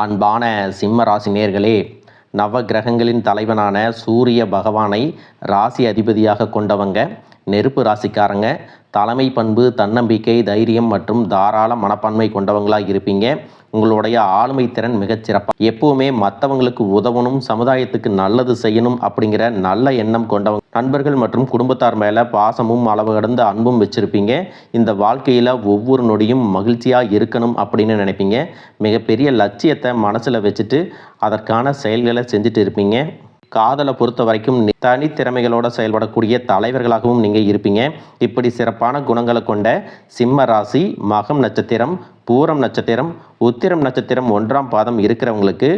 அன்பான சிம்ம ராசி நேயர்களே, நவ கிரகங்களின் தலைவனான சூரிய பகவானை ராசி அதிபதியாக கொண்டவங்க நெருப்பு ராசிக்காரங்க. தலைமை பண்பு, தன்னம்பிக்கை, தைரியம் மற்றும் தாராள மனப்பான்மை கொண்டவங்களாக இருப்பீங்க. உங்களுடைய ஆளுமை திறன் மிகச்சிறப்பாக, எப்பவுமே மற்றவங்களுக்கு உதவணும், சமுதாயத்துக்கு நல்லது செய்யணும் அப்படிங்கிற நல்ல எண்ணம் கொண்டவங்க. நண்பர்கள் மற்றும் குடும்பத்தார் மேலே பாசமும் அளவு கடந்த அன்பும் வச்சுருப்பீங்க. இந்த வாழ்க்கையில் ஒவ்வொரு நொடியும் மகிழ்ச்சியாக இருக்கணும் அப்படின்னு நினைப்பீங்க. மிகப்பெரிய லட்சியத்தை மனசில் வச்சுட்டு அதற்கான செயல்களை செஞ்சுட்டு இருப்பீங்க. காதலை பொறுத்த வரைக்கும் தனித்திறமைகளோடு செயல்படக்கூடிய தலைவர்களாகவும் நீங்கள் இருப்பீங்க. இப்படி சிறப்பான குணங்களை கொண்ட சிம்ம ராசி மகம் நட்சத்திரம், பூரம் நட்சத்திரம், உத்திரம் நட்சத்திரம் 1ஆம் பாதம் இருக்கிறவங்களுக்கு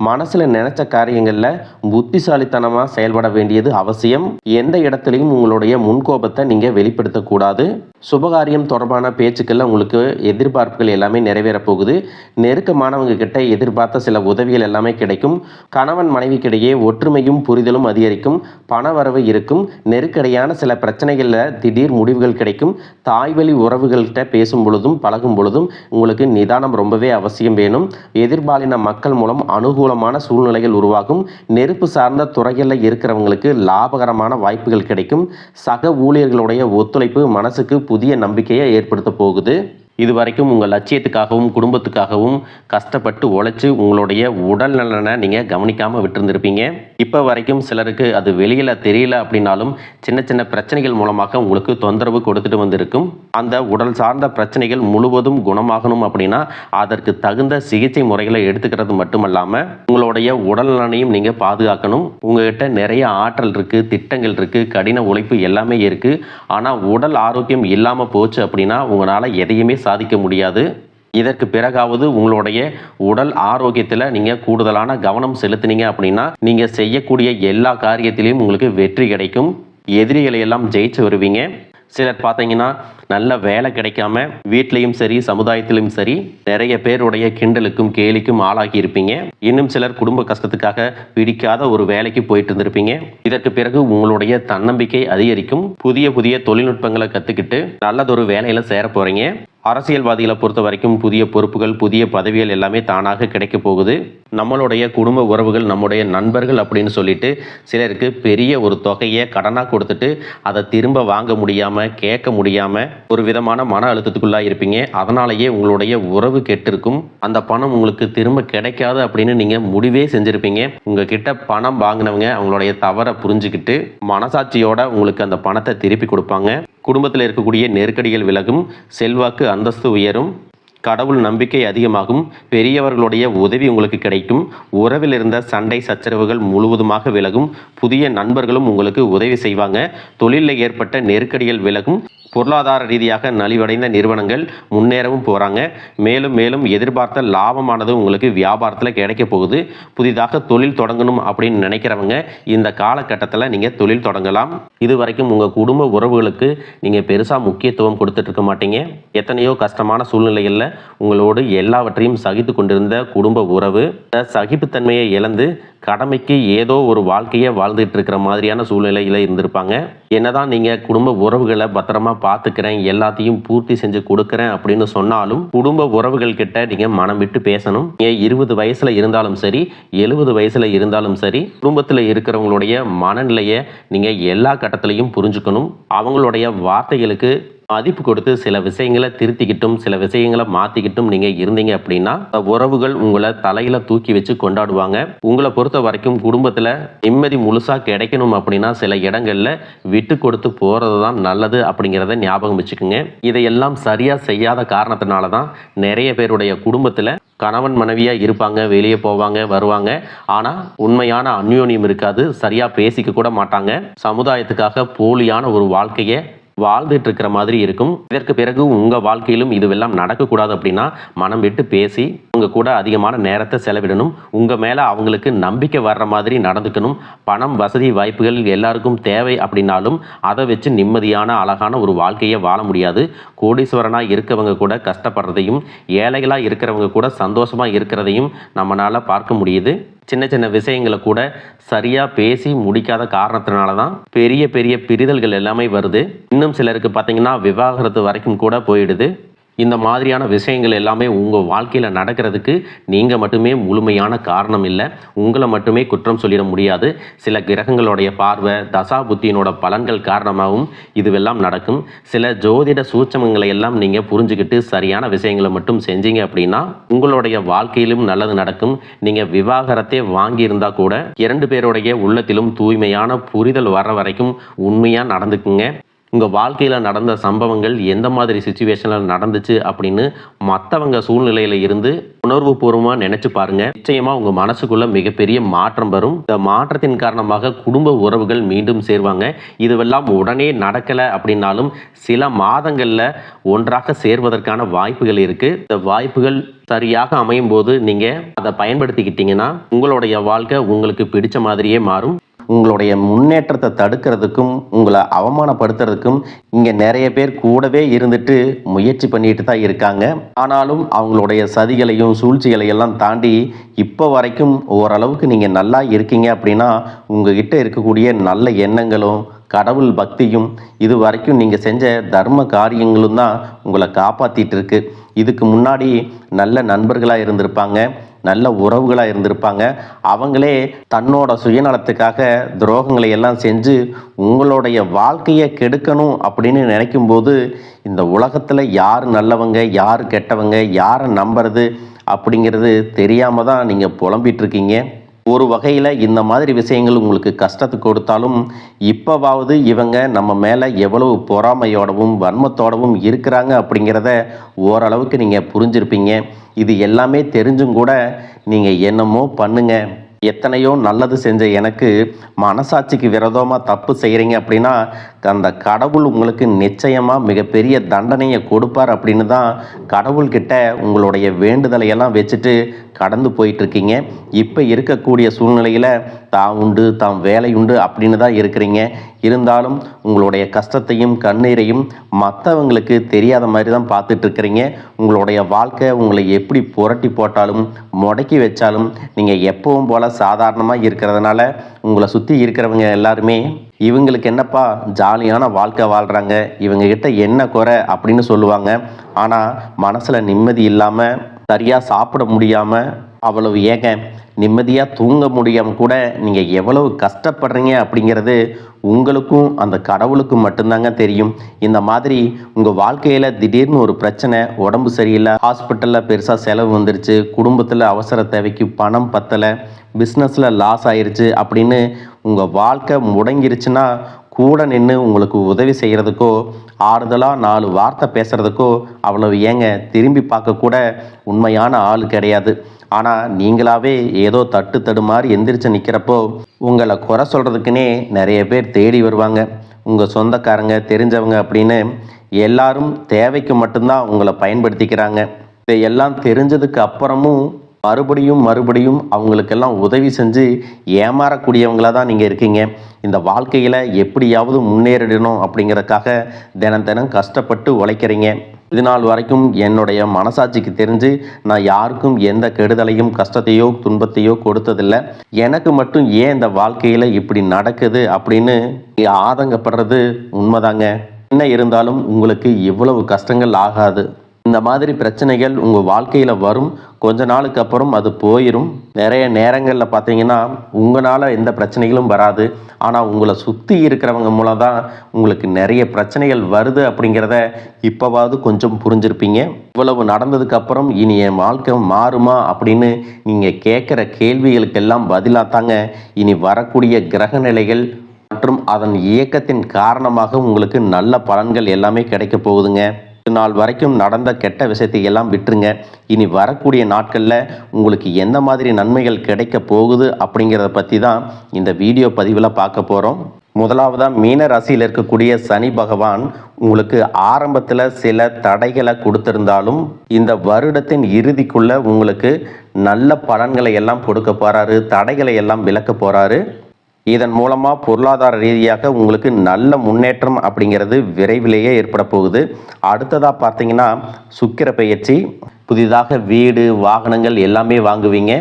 மனசில் நினைச்ச காரியங்களில் புத்திசாலித்தனமாக செயல்பட வேண்டியது அவசியம். எந்த இடத்துலையும் உங்களுடைய முன்கோபத்தை நீங்கள் வெளிப்படுத்தக்கூடாது. சுபகாரியம் தொடர்பான பேச்சுக்களில் உங்களுக்கு எதிர்பார்ப்புகள் எல்லாமே நிறைவேறப் போகுது. நெருக்கமானவங்க கிட்ட எதிர்பார்த்த சில உதவிகள் எல்லாமே கிடைக்கும். கணவன் மனைவிக்கிடையே ஒற்றுமையும் புரிதலும் அதிகரிக்கும். பண வரவு இருக்கும். நெருக்கடியான சில பிரச்சனைகளில் திடீர் முடிவுகள் கிடைக்கும். தாய்வழி உறவுகள்கிட்ட பேசும் பொழுதும் பழகும் பொழுதும் உங்களுக்கு நிதானம் ரொம்பவே அவசியம் வேணும். எதிர்பாலின மக்கள் மூலம் அனுகூலமான சூழ்நிலைகள் உருவாகும். நெருப்பு சார்ந்த துறைகளில் இருக்கிறவங்களுக்கு லாபகரமான வாய்ப்புகள் கிடைக்கும். சக ஊழியர்களுடைய ஒத்துழைப்பு மனசுக்கு புதிய நம்பிக்கையை ஏற்படுத்த போகுது. இதுவரைக்கும் உங்கள் லட்சியத்துக்காகவும் குடும்பத்துக்காகவும் கஷ்டப்பட்டு உழைச்சி உங்களுடைய உடல் நலனை நீங்கள் கவனிக்காமல் விட்டுருந்துருப்பீங்க. இப்போ வரைக்கும் சிலருக்கு அது வெளியில் தெரியல அப்படின்னாலும் சின்ன சின்ன பிரச்சனைகள் மூலமாக உங்களுக்கு தொந்தரவு கொடுத்துட்டு வந்திருக்கும். அந்த உடல் சார்ந்த பிரச்சனைகள் முழுவதும் குணமாகணும் அப்படின்னா அதற்கு தகுந்த சிகிச்சை முறைகளை எடுத்துக்கிறது மட்டுமல்லாமல் உங்களுடைய உடல் நலனையும் நீங்கள் பாதுகாக்கணும். உங்கள்கிட்ட நிறைய ஆற்றல் இருக்குது, திட்டங்கள் இருக்குது, கடின உழைப்பு எல்லாமே இருக்குது. ஆனால் உடல் ஆரோக்கியம் இல்லாமல் போச்சு அப்படின்னா உங்களால் எதையுமே சாதிக்க முடியாது. இதற்கு பிறகாவது உங்களுடைய உடல் ஆரோக்கியத்தில் நீங்கள் கூடுதலான கவனம் செலுத்தினீங்க அப்படின்னா நீங்கள் செய்யக்கூடிய எல்லா காரியத்திலையும் உங்களுக்கு வெற்றி கிடைக்கும். எதிரிகளை எல்லாம் ஜெயிச்சு வருவீங்க. சிலர் பார்த்தீங்கன்னா நல்ல வேலை கிடைக்காம வீட்லேயும் சரி சமுதாயத்திலும் சரி நிறைய பேருடைய கிண்டலுக்கும் கேலிக்கும் ஆளாகி இருப்பீங்க. இன்னும் சிலர் குடும்ப கஷ்டத்துக்காக பிடிக்காத ஒரு வேலைக்கு போயிட்டு இருந்திருப்பீங்க. இதற்கு பிறகு உங்களுடைய தன்னம்பிக்கை அதிகரிக்கும். புதிய புதிய தொழில்நுட்பங்களை கற்றுக்கிட்டு நல்லதொரு வேலையில் சேர போகிறீங்க. அரசியல்வாதிகளை பொறுத்த வரைக்கும் புதிய பொறுப்புகள், புதிய பதவிகள் எல்லாமே தானாக கிடைக்க போகுது. நம்மளுடைய குடும்ப உறவுகள், நம்முடைய நண்பர்கள் அப்படின்னு சொல்லிட்டு சிலருக்கு பெரிய ஒரு தொகையை கடனாக கொடுத்துட்டு அதை திரும்ப வாங்க முடியாமல், கேட்க முடியாமல் ஒரு விதமான மன அழுத்தத்துக்குள்ளாக இருப்பீங்க. அதனாலேயே உங்களுடைய உறவு கெட்டிருக்கும். அந்த பணம் உங்களுக்கு திரும்ப கிடைக்காது அப்படின்னு நீங்கள் முடிவே செஞ்சுருப்பீங்க. உங்ககிட்ட பணம் வாங்கினவங்க அவங்களுடைய தவறை புரிஞ்சுக்கிட்டு மனசாட்சியோட உங்களுக்கு அந்த பணத்தை திருப்பி கொடுப்பாங்க. குடும்பத்தில் இருக்கக்கூடிய நெருக்கடிகள் விலகும். செல்வாக்கு அந்தஸ்து உயரும். கடவுள் நம்பிக்கை அதிகமாகும். பெரியவர்களுடைய உதவி உங்களுக்கு கிடைக்கும். உறவில் இருந்த சண்டை சச்சரவுகள் முழுவதுமாக விலகும். புதிய நண்பர்களும் உங்களுக்கு உதவி செய்வாங்க. தொழிலில் ஏற்பட்ட நெருக்கடிகள் விலகும். பொருளாதார ரீதியாக நலிவடைந்த நிறுவனங்கள் முன்னேறவும் போகிறாங்க. மேலும் மேலும் எதிர்பார்த்த லாபமானது உங்களுக்கு வியாபாரத்தில் கிடைக்க போகுது. புதிதாக தொழில் தொடங்கணும் அப்படின்னு நினைக்கிறவங்க இந்த காலகட்டத்தில் நீங்கள் தொழில் தொடங்கலாம். இது வரைக்கும் உங்கள் குடும்ப உறவுகளுக்கு நீங்கள் பெருசாக முக்கியத்துவம் கொடுத்துட்டு இருக்க மாட்டீங்க. எத்தனையோ கஷ்டமான சூழ்நிலைகளில் உங்களோடு எல்லாவற்றையும் சகித்து கொண்டிருந்த குடும்ப உறவு சகிப்புத்தன்மையை இழந்து கடமைக்கு ஏதோ ஒரு வாழ்க்கையை வாழ்ந்துட்டு இருக்கிற மாதிரியான சூழ்நிலையில் இருந்திருப்பாங்க. என்னதான் நீங்கள் குடும்ப உறவுகளை பத்திரமா பார்த்துக்கிறேன், எல்லாத்தையும் பூர்த்தி செஞ்சு கொடுக்குறேன் அப்படின்னு சொன்னாலும் குடும்ப உறவுகள் கிட்ட நீங்கள் மனம் விட்டு பேசணும். நீங்கள் 20 வயசில் இருந்தாலும் சரி, 70 வயசில் இருந்தாலும் சரி, குடும்பத்தில் இருக்கிறவங்களுடைய மனநிலையை நீங்கள் எல்லா கட்டத்திலையும் புரிஞ்சுக்கணும். அவங்களுடைய வார்த்தைகளுக்கு மதிப்பு கொடுத்து சில விஷயங்களை திருத்திக்கிட்டும் சில விஷயங்களை மாற்றிக்கிட்டும் நீங்கள் இருந்தீங்க அப்படின்னா உறவுகள் உங்களை தலையில் தூக்கி வச்சு கொண்டாடுவாங்க. உங்களை பொறுத்த வரைக்கும் குடும்பத்தில் நிம்மதி முழுசாக கிடைக்கணும் அப்படின்னா சில இடங்களில் விட்டு கொடுத்து போகிறது தான் நல்லது அப்படிங்கிறத ஞாபகம் வச்சுக்கோங்க. இதையெல்லாம் சரியாக செய்யாத காரணத்தினால தான் நிறைய பேருடைய குடும்பத்தில் கணவன் மனைவியாக இருப்பாங்க, வெளியே போவாங்க வருவாங்க, ஆனால் உண்மையான அந்யோன்யம் இருக்காது. சரியாக பேசிக்க கூட மாட்டாங்க. சமுதாயத்துக்காக போலியான ஒரு வாழ்க்கையை வாழ்ந்துட்டு இருக்கிற மாதிரி இருக்கும். இதற்கு பிறகு உங்கள் வாழ்க்கையிலும் இதுவெல்லாம் நடக்கக்கூடாது அப்படின்னா மனம் விட்டு பேசி உங்க கூட அதிகமான நேரத்தை செலவிடணும். உங்கள் மேலே அவங்களுக்கு நம்பிக்கை வர்ற மாதிரி நடந்துக்கணும். பணம், வசதி, வாய்ப்புகள் எல்லாருக்கும் தேவை அப்படின்னாலும் அதை வச்சு நிம்மதியான அழகான ஒரு வாழ்க்கையை வாழ முடியாது. கோடீஸ்வரனாக இருக்கவங்க கூட கஷ்டப்படுறதையும் ஏழைகளாக இருக்கிறவங்க கூட சந்தோஷமாக இருக்கிறதையும் நம்மளால் பார்க்க முடியுது. சின்ன சின்ன விஷயங்களை கூட சரியாக பேசி முடிக்காத காரணத்தினால தான் பெரிய பெரிய பிரிதல்கள் எல்லாமே வருது. இன்னும் சிலருக்கு பார்த்தீங்கன்னா விவாகரத்து வரைக்கும் கூட போயிடுது. இந்த மாதிரியான விஷயங்கள் எல்லாமே உங்கள் வாழ்க்கையில் நடக்கிறதுக்கு நீங்கள் மட்டுமே முழுமையான காரணம் இல்லை. உங்களை மட்டுமே குற்றம் சொல்லிட முடியாது. சில கிரகங்களுடைய பார்வை, தசா புத்தியினோட பலன்கள் காரணமாகவும் இதுவெல்லாம் நடக்கும். சில ஜோதிட சூட்சமங்களை எல்லாம் நீங்கள் புரிஞ்சுக்கிட்டு சரியான விஷயங்களை மட்டும் செஞ்சீங்க அப்படின்னா உங்களுடைய வாழ்க்கையிலும் நல்லது நடக்கும். நீங்கள் விவாகரத்தை வாங்கியிருந்தா கூட 2 பேருடைய உள்ளத்திலும் தூய்மையான புரிதல் வர வரைக்கும் உண்மையாக நடந்துக்குங்க. உங்கள் வாழ்க்கையில் நடந்த சம்பவங்கள் எந்த மாதிரி சுச்சுவேஷனில் நடந்துச்சு அப்படின்னு மற்றவங்க சூழ்நிலையில் இருந்து உணர்வு பூர்வமாக நினச்சி பாருங்கள். நிச்சயமாக உங்கள் மனசுக்குள்ளே மிகப்பெரிய மாற்றம் வரும். இந்த மாற்றத்தின் காரணமாக குடும்ப உறவுகள் மீண்டும் சேருவாங்க. இதுவெல்லாம் உடனே நடக்கலை அப்படின்னாலும் சில மாதங்களில் ஒன்றாக சேர்வதற்கான வாய்ப்புகள் இருக்குது. இந்த வாய்ப்புகள் சரியாக அமையும் போது நீங்கள் அதை பயன்படுத்திக்கிட்டீங்கன்னா உங்களுடைய வாழ்க்கை உங்களுக்கு பிடிச்ச மாதிரியே மாறும். உங்களுடைய முன்னேற்றத்தை தடுக்கிறதுக்கும் உங்களை அவமானப்படுத்துறதுக்கும் இங்கே நிறைய பேர் கூடவே இருந்துட்டு முயற்சி பண்ணிட்டு தான் இருக்காங்க. ஆனாலும் அவங்களுடைய சதிகளையும் சூழ்ச்சிகளையெல்லாம் தாண்டி இப்போ வரைக்கும் ஓரளவுக்கு நீங்கள் நல்லா இருக்கீங்க அப்படின்னா உங்ககிட்ட இருக்கக்கூடிய நல்ல எண்ணங்களும் கடவுள் பக்தியும் இது வரைக்கும் நீங்கள் செஞ்ச தர்ம காரியங்களும் தான் உங்களை காப்பாற்றிட்டு இருக்கு. இதுக்கு முன்னாடி நல்ல நண்பர்களாக இருந்திருப்பாங்க, நல்ல உறவுகளாக இருந்திருப்பாங்க. அவங்களே தன்னோட சுயநலத்துக்காக துரோகங்களை எல்லாம் செஞ்சு உங்களுடைய வாழ்க்கையை கெடுக்கணும் அப்படின்னு நினைக்கும்போது இந்த உலகத்தில் யார் நல்லவங்க யார் கெட்டவங்க யாரை நம்புறது அப்படிங்கிறது தெரியாமல் தான் நீங்கள் புலம்பிட்டு இருக்கீங்க. ஒரு வகையில் இந்த மாதிரி விஷயங்கள் உங்களுக்கு கஷ்டத்தை கொடுத்தாலும் இப்போவாவது இவங்க நம்ம மேலே எவ்வளவு பொறாமையோடவும் வன்மத்தோடவும் இருக்கிறாங்க அப்படிங்கிறத ஓரளவுக்கு நீங்கள் புரிஞ்சிருப்பீங்க. இது எல்லாமே தெரிஞ்சும் கூட நீங்கள் என்னமோ பண்ணுங்க, எத்தனையோ நல்லது செஞ்ச எனக்கு மனசாட்சிக்கு விரோதமாக தப்பு செய்கிறீங்க அப்படின்னா அந்த கடவுள் உங்களுக்கு நிச்சயமாக மிகப்பெரிய தண்டனையை கொடுப்பார் அப்படின்னு தான் கடவுள்கிட்ட உங்களுடைய வேண்டுதலையெல்லாம் வச்சுட்டு கடந்து போயிட்டுருக்கீங்க. இப்போ இருக்கக்கூடிய சூழ்நிலையில் தான் உண்டு தாம் வேலை உண்டு அப்படின்னு தான் இருக்கிறீங்க. இருந்தாலும் உங்களுடைய கஷ்டத்தையும் கண்ணீரையும் மற்றவங்களுக்கு தெரியாத மாதிரி தான் பார்த்துட்ருக்கிறீங்க. உங்களுடைய வாழ்க்கை உங்களை எப்படி புரட்டி போட்டாலும் முடக்கி வச்சாலும் நீங்கள் எப்பவும் போல் சாதாரணமாக இருக்கிறதுனால உங்களை சுற்றி இருக்கிறவங்க எல்லாருமே இவங்களுக்கு என்னப்பா ஜாலியான வாழ்க்கை வாழ்கிறாங்க, இவங்ககிட்ட என்ன குறை அப்படின்னு சொல்லுவாங்க. ஆனால் மனசில் நிம்மதி இல்லாமல் சரியாக சாப்பிட முடியாமல் அவ்வளவு ஏங்க நிம்மதியாக தூங்க முடியாமல் கூட நீங்கள் எவ்வளவு கஷ்டப்படுறீங்க அப்படிங்கிறது உங்களுக்கும் அந்த கடவுளுக்கும் மட்டும்தாங்க தெரியும். இந்த மாதிரி உங்கள் வாழ்க்கையில் திடீர்னு ஒரு பிரச்சனை, உடம்பு சரியில்லை, ஹாஸ்பிட்டலில் பெருசாக செலவு வந்துருச்சு, குடும்பத்தில் அவசர தேவைக்கு பணம் பத்தலை, பிஸ்னஸில் லாஸ் ஆயிடுச்சு அப்படின்னு உங்கள் வாழ்க்கை முடங்கிருச்சுன்னா கூட நின்று உங்களுக்கு உதவி செய்கிறதுக்கோ ஆறுதலாக 4 வார்த்தை பேசுகிறதுக்கோ அவ்வளவு ஏங்க திரும்பி பார்க்கக்கூட உண்மையான ஆள் கிடையாது. ஆனால் நீங்களாவே ஏதோ தட்டு தடுமாறி எந்திரிச்சு நிற்கிறப்போ உங்களை குறை சொல்கிறதுக்குன்னே நிறைய பேர் தேடி வருவாங்க. உங்கள் சொந்தக்காரங்க தெரிஞ்சவங்க அப்படின்னு எல்லாரும் தேவைக்கு மட்டும்தான் உங்களை பயன்படுத்திக்கிறாங்க. இதையெல்லாம் தெரிஞ்சதுக்கு அப்புறமும் மறுபடியும் அவங்களுக்கெல்லாம் உதவி செஞ்சு ஏமாறக்கூடியவங்களாக தான் நீங்கள் இருக்கீங்க. இந்த வாழ்க்கையில் எப்படியாவது முன்னேறிடணும் அப்படிங்கிறதுக்காக தினம் கஷ்டப்பட்டு உழைக்கிறீங்க. இது நாள் வரைக்கும் என்னுடைய மனசாட்சிக்கு தெரிஞ்சு நான் யாருக்கும் எந்த கெடுதலையும் கஷ்டத்தையோ துன்பத்தையோ கொடுத்ததில்லை. எனக்கு மட்டும் ஏன் இந்த வாழ்க்கையில் இப்படி நடக்குது அப்படின்னு ஆதங்கப்படுறது உண்மைதாங்க. என்ன இருந்தாலும் உங்களுக்கு இவ்வளவு கஷ்டங்கள் ஆகாது. இந்த மாதிரி பிரச்சனைகள் உங்கள் வாழ்க்கையில் வரும், கொஞ்ச நாளுக்கு அப்புறம் அது போயிடும். நிறைய நேரங்களில் பார்த்தீங்கன்னா உங்களால் எந்த பிரச்சனைகளும் வராது, ஆனால் உங்களை சுற்றி இருக்கிறவங்க மூலம் தான் உங்களுக்கு நிறைய பிரச்சனைகள் வருது அப்படிங்கிறத இப்போவாவது கொஞ்சம் புரிஞ்சிருப்பீங்க. இவ்வளவு நடந்ததுக்கப்புறம் இனி என் வாழ்க்கை மாறுமா அப்படின்னு நீங்கள் கேட்குற கேள்விகளுக்கெல்லாம் பதிலாக தாங்க இனி வரக்கூடிய கிரக நிலைகள் மற்றும் அதன் இயக்கத்தின் காரணமாக உங்களுக்கு நல்ல பலன்கள் எல்லாமே கிடைக்க போகுதுங்க. இது நாள் வரைக்கும் நடந்த கெட்ட விஷயத்தை எல்லாம் விட்டுருங்க. இனி வரக்கூடிய நாட்களில் உங்களுக்கு எந்த மாதிரி நன்மைகள் கிடைக்க போகுது அப்படிங்கிறத பற்றி தான் இந்த வீடியோ பதிவில் பார்க்க போகிறோம். முதலாவதாக மீன ராசியில் இருக்கக்கூடிய சனி பகவான் உங்களுக்கு ஆரம்பத்தில் சில தடைகளை கொடுத்திருந்தாலும் இந்த வருடத்தின் இறுதிக்குள்ளே உங்களுக்கு நல்ல பலன்களை எல்லாம் கொடுக்க போகிறாரு, தடைகளை எல்லாம் விலக்க போகிறாரு. இதன் மூலமாக பொருளாதார ரீதியாக உங்களுக்கு நல்ல முன்னேற்றம் அப்படிங்கிறது விரைவிலேயே ஏற்பட போகுது. அடுத்ததாக பார்த்தீங்கன்னா சுக்கிர பெயர்ச்சி, புதிதாக வீடு வாகனங்கள் எல்லாமே வாங்குவீங்க.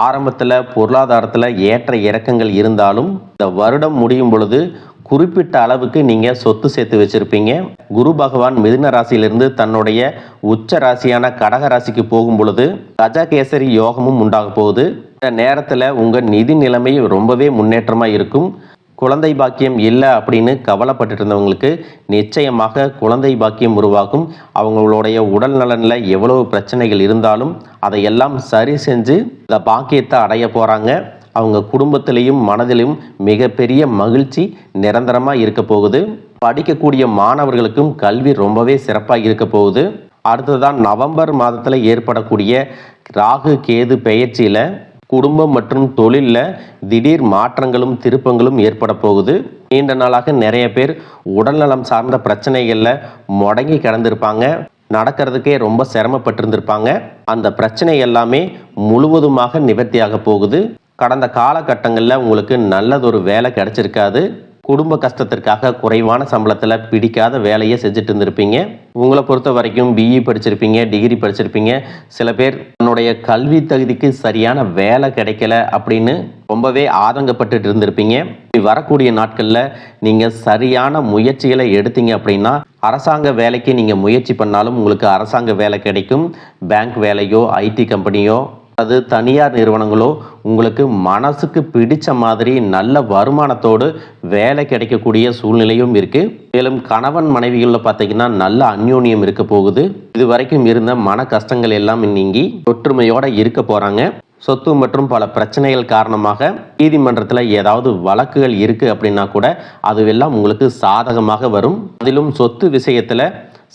ஆரம்பத்தில் பொருளாதாரத்தில் ஏற்ற இறக்கங்கள் இருந்தாலும் இந்த வருடம் முடியும் பொழுது குறிப்பிட்ட அளவுக்கு நீங்கள் சொத்து சேர்த்து வச்சுருப்பீங்க. குரு பகவான் மிதுன ராசியிலிருந்து தன்னுடைய உச்ச ராசியான கடக ராசிக்கு போகும் பொழுது கஜகேசரி யோகமும் உண்டாக போகுது. இந்த நேரத்தில் உங்கள் நிதி நிலைமை ரொம்பவே முன்னேற்றமாக இருக்கும். குழந்தை பாக்கியம் இல்லை அப்படின்னு கவலைப்பட்டு இருந்தவங்களுக்கு நிச்சயமாக குழந்தை பாக்கியம் உருவாகும். அவங்களுடைய உடல் நலனில் எவ்வளவு பிரச்சனைகள் இருந்தாலும் அதையெல்லாம் சரி செஞ்சு இந்த பாக்கியத்தை அடைய போகிறாங்க. அவங்க குடும்பத்திலையும் மனதிலும் மிகப்பெரிய மகிழ்ச்சி நிரந்தரமாக இருக்க போகுது. படிக்கக்கூடிய மாணவர்களுக்கும் கல்வி ரொம்பவே சிறப்பாக இருக்க போகுது. அடுத்ததான் நவம்பர் மாதத்தில் ஏற்படக்கூடிய ராகு கேது பெயர்ச்சியில் குடும்பம் மற்றும் தொழிலில் திடீர் மாற்றங்களும் திருப்பங்களும் ஏற்பட போகுது. நீண்ட நாளாக நிறைய பேர் உடல்நலம் சார்ந்த பிரச்சனைகளில் முடங்கி கிடந்திருப்பாங்க. நடக்கிறதுக்கே ரொம்ப சிரமப்பட்டிருந்திருப்பாங்க. அந்த பிரச்சனை எல்லாமே முழுவதுமாக நிவர்த்தியாக போகுது. கடந்த காலகட்டங்களில் உங்களுக்கு நல்லதொரு வேலை கிடைச்சிருக்காது. குடும்ப கஷ்டத்திற்காக குறைவான சம்பளத்தில் பிடிக்காத வேலையை செஞ்சுட்டு இருந்திருப்பீங்க. உங்களை பொறுத்த வரைக்கும் பிஇ படிச்சிருப்பீங்க, டிகிரி படிச்சிருப்பீங்க. சில பேர் தன்னுடைய கல்வி தகுதிக்கு சரியான வேலை கிடைக்கல அப்படின்னு ரொம்பவே ஆதங்கப்பட்டு இருந்திருப்பீங்க. வரக்கூடிய நாட்களில் நீங்கள் சரியான முயற்சிகளை எடுத்தீங்க அப்படின்னா அரசாங்க வேலைக்கு நீங்கள் முயற்சி பண்ணாலும் உங்களுக்கு அரசாங்க வேலை கிடைக்கும். பேங்க் வேலையோ ஐடி கம்பெனியோ அது தனியார் நிறுவனங்களோ உங்களுக்கு மனசுக்கு பிடிச்ச மாதிரி நல்ல வருமானத்தோடு வேலை கிடைக்கக்கூடிய சூழ்நிலையும் இருக்குது. மேலும் கணவன் மனைவிகளில் பார்த்தீங்கன்னா நல்ல அந்யோன்யம் இருக்க போகுது. இது வரைக்கும் இருந்த மன கஷ்டங்கள் எல்லாம் நீங்கி ஒற்றுமையோடு இருக்க போகிறாங்க. சொத்து மற்றும் பல பிரச்சனைகள் காரணமாக நீதிமன்றத்தில் ஏதாவது வழக்குகள் இருக்குது அப்படின்னா கூட அதுவெல்லாம் உங்களுக்கு சாதகமாக வரும். அதிலும் சொத்து விஷயத்தில்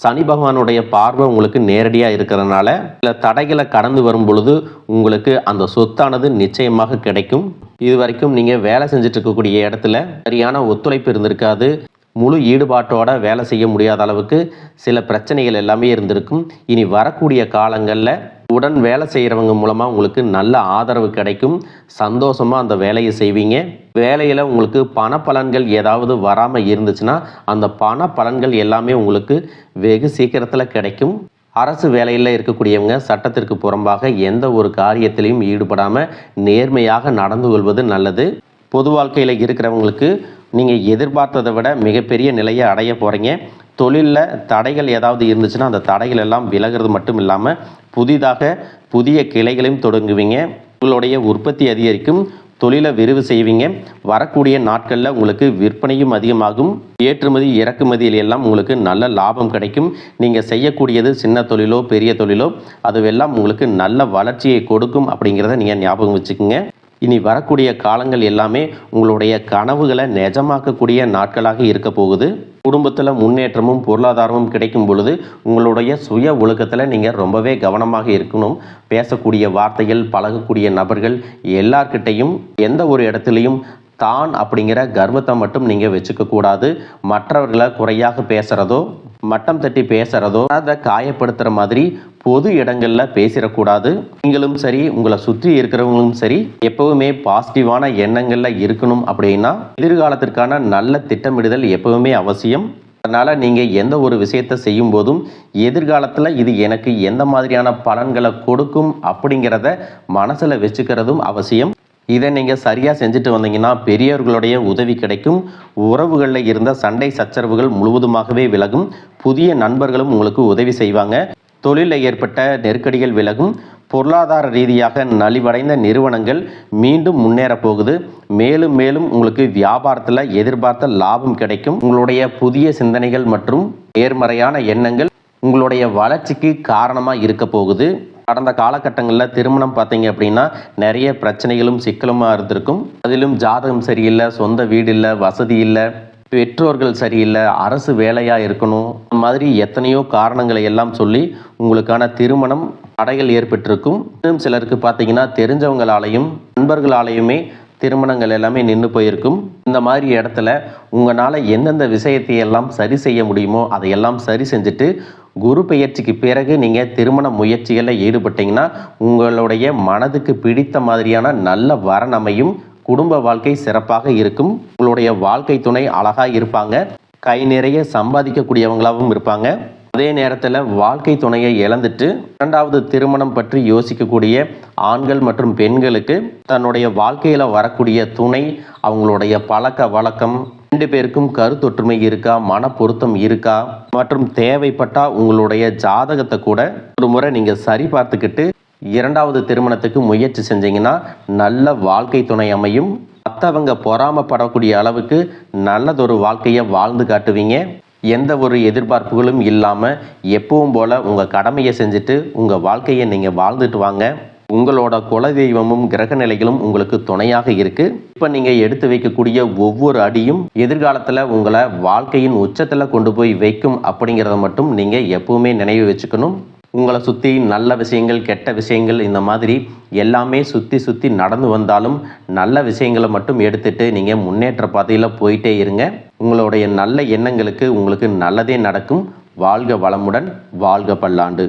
சனி பகவானுடைய பார்வை உங்களுக்கு நேரடியாக இருக்கிறதுனால சில தடைகளை கடந்து வரும் பொழுது உங்களுக்கு அந்த சொத்தானது நிச்சயமாக கிடைக்கும். இது வரைக்கும் நீங்கள் வேலை செஞ்சுட்டு இருக்கக்கூடிய இடத்துல சரியான ஒத்துழைப்பு இருந்திருக்காது. முழு ஈடுபாட்டோட வேலை செய்ய முடியாத அளவுக்கு சில பிரச்சனைகள் எல்லாமே இருந்திருக்கும். இனி வரக்கூடிய காலங்களில் உடன் வேலை செய்கிறவங்க மூலமாக உங்களுக்கு நல்ல ஆதரவு கிடைக்கும். சந்தோஷமாக அந்த வேலையை செய்வீங்க. வேலையில் உங்களுக்கு பண பலன்கள் ஏதாவது வராமல் இருந்துச்சுன்னா அந்த பண பலன்கள் எல்லாமே உங்களுக்கு வெகு சீக்கிரத்தில் கிடைக்கும். அரசு வேலையில் இருக்கக்கூடியவங்க சட்டத்திற்கு புறம்பாக எந்த ஒரு காரியத்திலையும் ஈடுபடாமல் நேர்மையாக நடந்து கொள்வது நல்லது. பொது வாழ்க்கையில் இருக்கிறவங்களுக்கு நீங்கள் எதிர்பார்த்ததை விட மிகப்பெரிய நிலையை அடைய போகிறீங்க. தொழிலில் தடைகள் ஏதாவது இருந்துச்சுன்னா அந்த தடைகள் எல்லாம் விலகிறது மட்டும் இல்லாமல் புதிய கிளைகளையும் தொடங்குவீங்க. உங்களுடைய உற்பத்தி அதிகரிக்கும். தொழிலை விரிவு செய்வீங்க. வரக்கூடிய நாட்களில் உங்களுக்கு விற்பனையும் அதிகமாகும். ஏற்றுமதி இறக்குமதியில் எல்லாம் உங்களுக்கு நல்ல லாபம் கிடைக்கும். நீங்கள் செய்யக்கூடியது சின்ன தொழிலோ பெரிய தொழிலோ அதுவெல்லாம் உங்களுக்கு நல்ல வளர்ச்சியை கொடுக்கும் அப்படிங்கிறத நீங்கள் ஞாபகம் வச்சுக்கோங்க. இனி வரக்கூடிய காலங்கள் எல்லாமே உங்களுடைய கனவுகளை நிஜமாக்கக்கூடிய நாட்களாக இருக்க போகுது. குடும்பத்தில் முன்னேற்றமும் பொருளாதாரமும் கிடைக்கும் பொழுது உங்களுடைய சுய ஒழுக்கத்தில் நீங்கள் ரொம்பவே கவனமாக இருக்கணும். பேசக்கூடிய வார்த்தைகள், பழகக்கூடிய நபர்கள் எல்லார்கிட்டையும் எந்த ஒரு இடத்துலையும் தான் அப்படிங்கிற கர்வத்தை மட்டும் நீங்கள் வச்சுக்கக்கூடாது. மற்றவர்களை குறையாக பேசுகிறதோ மட்டம் தட்டி பேசுகிறதோ அதை காயப்படுத்துகிற மாதிரி பொது இடங்களில் பேசிடக்கூடாது. நீங்களும் சரி உங்களை சுற்றி இருக்கிறவங்களும் சரி எப்பவுமே பாசிட்டிவான எண்ணங்களில் இருக்கணும். அப்படின்னா எதிர்காலத்திற்கான நல்ல திட்டமிடுதல் எப்பவுமே அவசியம். அதனால் நீங்கள் எந்த ஒரு விஷயத்தை செய்யும் போதும் எதிர்காலத்தில் இது எனக்கு எந்த மாதிரியான பலன்களை கொடுக்கும் அப்படிங்கிறத மனசில் வச்சுக்கிறதும் அவசியம். இதை நீங்கள் சரியாக செஞ்சுட்டு வந்தீங்கன்னா பெரியவர்களுடைய உதவி கிடைக்கும். உறவுகளில் இருந்த சண்டை சச்சரவுகள் முழுவதுமாகவே விலகும். புதிய நண்பர்களும் உங்களுக்கு உதவி செய்வாங்க. தொழிலில் ஏற்பட்ட நெருக்கடிகள் விலகும். பொருளாதார ரீதியாக நலிவடைந்த நிறுவனங்கள் மீண்டும் முன்னேற போகுது. மேலும் மேலும் உங்களுக்கு வியாபாரத்தில் எதிர்பார்த்த லாபம் கிடைக்கும். உங்களுடைய புதிய சிந்தனைகள் மற்றும் நேர்மறையான எண்ணங்கள் உங்களுடைய வளர்ச்சிக்கு காரணமாக இருக்க போகுது. கடந்த காலகட்டங்களில் திருமணம் பார்த்தீங்க அப்படின்னா நிறைய பிரச்சனைகளும் சிக்கலுமாக இருந்திருக்கும். அதிலும் ஜாதகம் சரியில்லை, சொந்த வீடு இல்லை, வசதி இல்லை, பெற்றோர்கள் சரியில்லை, அரசு வேலையாக இருக்கணும், இந்த மாதிரி எத்தனையோ காரணங்களை எல்லாம் சொல்லி உங்களுக்கான திருமணம் தடைகள் ஏற்பட்டிருக்கும். இன்னும் சிலருக்கு பார்த்தீங்கன்னா தெரிஞ்சவங்களாலையும் நண்பர்களாலையுமே திருமணங்கள் எல்லாமே நின்று போயிருக்கும். இந்த மாதிரி இடத்துல உங்களால் எந்தெந்த விஷயத்தை எல்லாம் சரி செய்ய முடியுமோ அதையெல்லாம் சரி செஞ்சுட்டு குரு பெயர்ச்சிக்கு பிறகு நீங்கள் திருமண முயற்சிகளில் ஈடுபட்டீங்கன்னா உங்களுடைய மனதுக்கு பிடித்த மாதிரியான நல்ல வரன் அமையும். குடும்ப வாழ்க்கை சிறப்பாக இருக்கும். உங்களுடைய வாழ்க்கை துணை அழகாக இருப்பாங்க. கை நிறைய சம்பாதிக்கக்கூடியவங்களாகவும் இருப்பாங்க. அதே நேரத்தில் வாழ்க்கை துணையை இழந்துட்டு இரண்டாவது திருமணம் பற்றி யோசிக்கக்கூடிய ஆண்கள் மற்றும் பெண்களுக்கு தன்னுடைய வாழ்க்கையில் வரக்கூடிய துணை அவங்களுடைய பழக்க வழக்கம் 2 பேருக்கும் கருத்தொற்றுமை இருக்கா, மன பொருத்தம் இருக்கா மற்றும் தேவைப்பட்டா உங்களுடைய ஜாதகத்தை கூட ஒரு முறை நீங்கள் சரி பார்த்துக்கிட்டு 2வது திருமணத்துக்கு முயற்சி செஞ்சீங்கன்னா நல்ல வாழ்க்கை துணை அமையும். மற்றவங்க பொறாமப்படக்கூடிய அளவுக்கு நல்லதொரு வாழ்க்கையை வாழ்ந்து காட்டுவீங்க. எந்த ஒரு எதிர்பார்ப்புகளும் இல்லாமல் எப்பவும் போல் உங்கள் கடமையை செஞ்சுட்டு உங்கள் வாழ்க்கையை நீங்கள் வாழ்ந்துட்டு வாங்க. உங்களோட குலதெய்வமும் கிரக நிலைகளும் உங்களுக்கு துணையாக இருக்குது. இப்போ நீங்கள் எடுத்து வைக்கக்கூடிய ஒவ்வொரு அடியும் எதிர்காலத்தில் உங்களை வாழ்க்கையின் உச்சத்தில் கொண்டு போய் வைக்கும் அப்படிங்கிறத மட்டும் நீங்கள் எப்பவுமே நினைவு வச்சுக்கணும். உங்களை சுற்றி நல்ல விஷயங்கள், கெட்ட விஷயங்கள் இந்த மாதிரி எல்லாமே சுற்றி நடந்து வந்தாலும் நல்ல விஷயங்களை மட்டும் எடுத்துட்டு நீங்கள் முன்னேற்ற பாதையில் போயிட்டே இருங்க. உங்களுடைய நல்ல எண்ணங்களுக்கு உங்களுக்கு நல்லதே நடக்கும். வாழ்க வளமுடன், வாழ்க பல்லாண்டு.